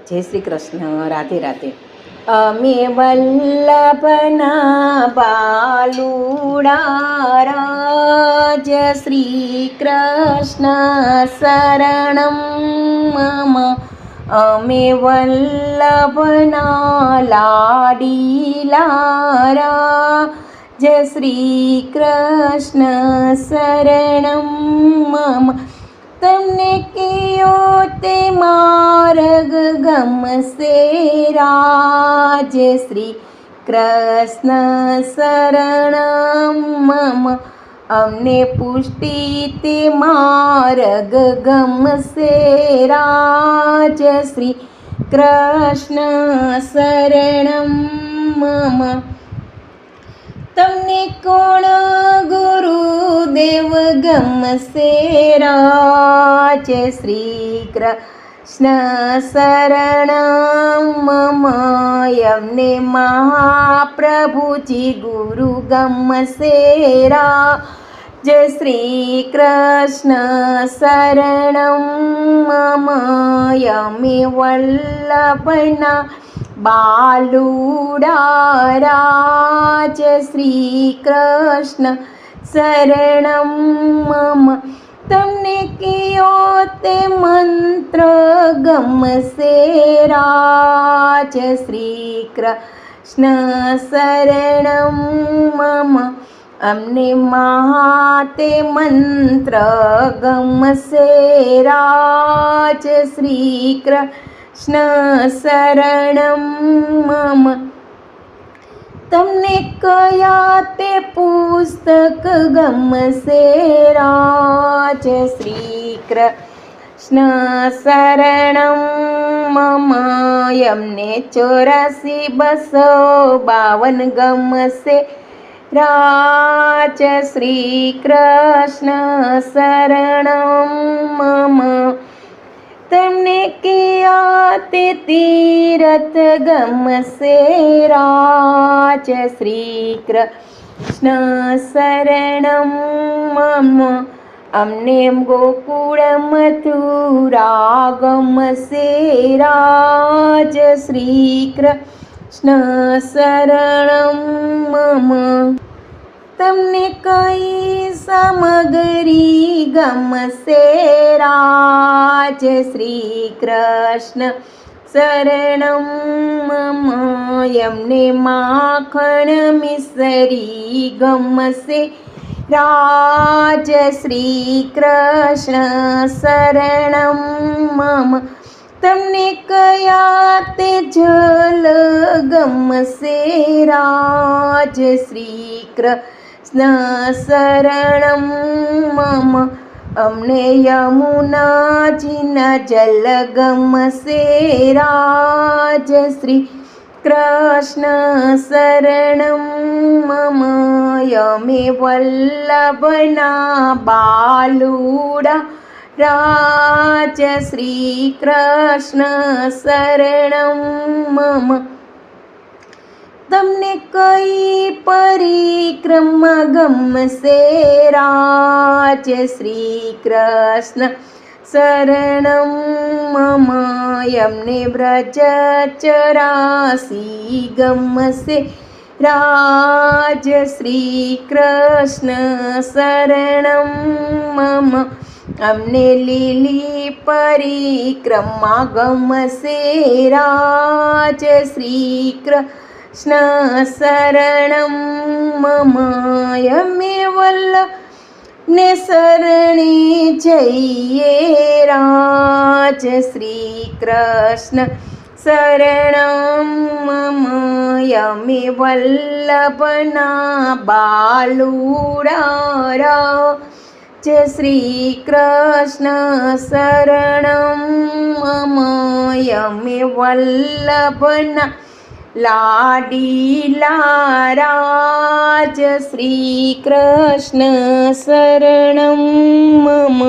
જય શ્રી કૃષ્ણ. રાધે રાધે. અમે વલ્લભના બાલુડા રાજ શ્રી કૃષ્ણ શરણમ મમ. અમે વલ્લભના લાડીલા રાજ શ્રી કૃષ્ણ શરણમ મમ. તમને કયો તે માર્ગ ગમશે રાજ શ્રી કૃષ્ણ શરણમ મમ. અમને પુષ્ટિ તે માર્ગ ગમશે રાજ શ્રી કૃષ્ણ શરણમ મમ. તમને કોણ ગુરુદેવ ગમશે રાજ શ્રી કૃષ્ણ શરણમ મમ. અમને મહાપ્રભુજી ગુરુ ગમશે રાજ શ્રી કૃષ્ણ શરણમ મમ. અમે વલ્લભના બાલુડા રાજ શ્રી કૃષ્ણ શરણમ મમ. તમને કયો તે મંત્ર ગમશે રાજ શ્રી કૃષ્ણ શરણમ મમ. અમને મહાતે મંત્ર ગમશે રાજ શ્રી કૃષ્ણ શરણમ મમ. તમને કયા તે પુસ્તક ગમશે રાજ શ્રી કૃષ્ણ શરણમ મમ. અમને 84,252 ગમશે રાજ શ્રી કૃષ્ણ શરણમ મમ. તમને કયા તે તીરથ ગમશે રાજ શ્રી કૃષ્ણ શરણમ મમ. અમને ગોકુળ મથુરા ગમશે રાજ શ્રી કૃષ્ણ શરણમ મમ. તમને કઈ સામગ્રી ગમશે રાજ શ્રી કૃષ્ણ શરણમ મમ. અમને માખણ મિસરી ગમશે રાજ શ્રી કૃષ્ણ શરણમ મમ. તમને કયા તે જલ ગમશે રાજ શ્રી કૃષ્ણ શરણમ મમ. અમને યમુનાજીના જલ ગમશે રાજ શ્રી કૃષ્ણ શરણમ મમ. અમે વલ્લભના બાલુડા રાજ શ્રી કૃષ્ણ શરણમ મમ. તમને કઈ પરિક્રમા ગમશે રાજ શ્રી કૃષ્ણ શરણમ મમ. અમને વ્રજ 84 ગમશે રાજ શ્રી કૃષ્ણ શરણમ મમ. અમને લીલી પરિક્રમા ગમશે રાજ શ્રી કૃષ્ણ શરણમ મમ. અમે વલ્લભને શરણે જઈએ રાજ શ્રી કૃષ્ણ શરણમ મમ. અમે વલ્લભના બાલુડા રાજ શ્રી કૃષ્ણ શરણમ મમ. અમે વલ્લભના લાડીલા રાજ શ્રી કૃષ્ણ શરણમ મમ.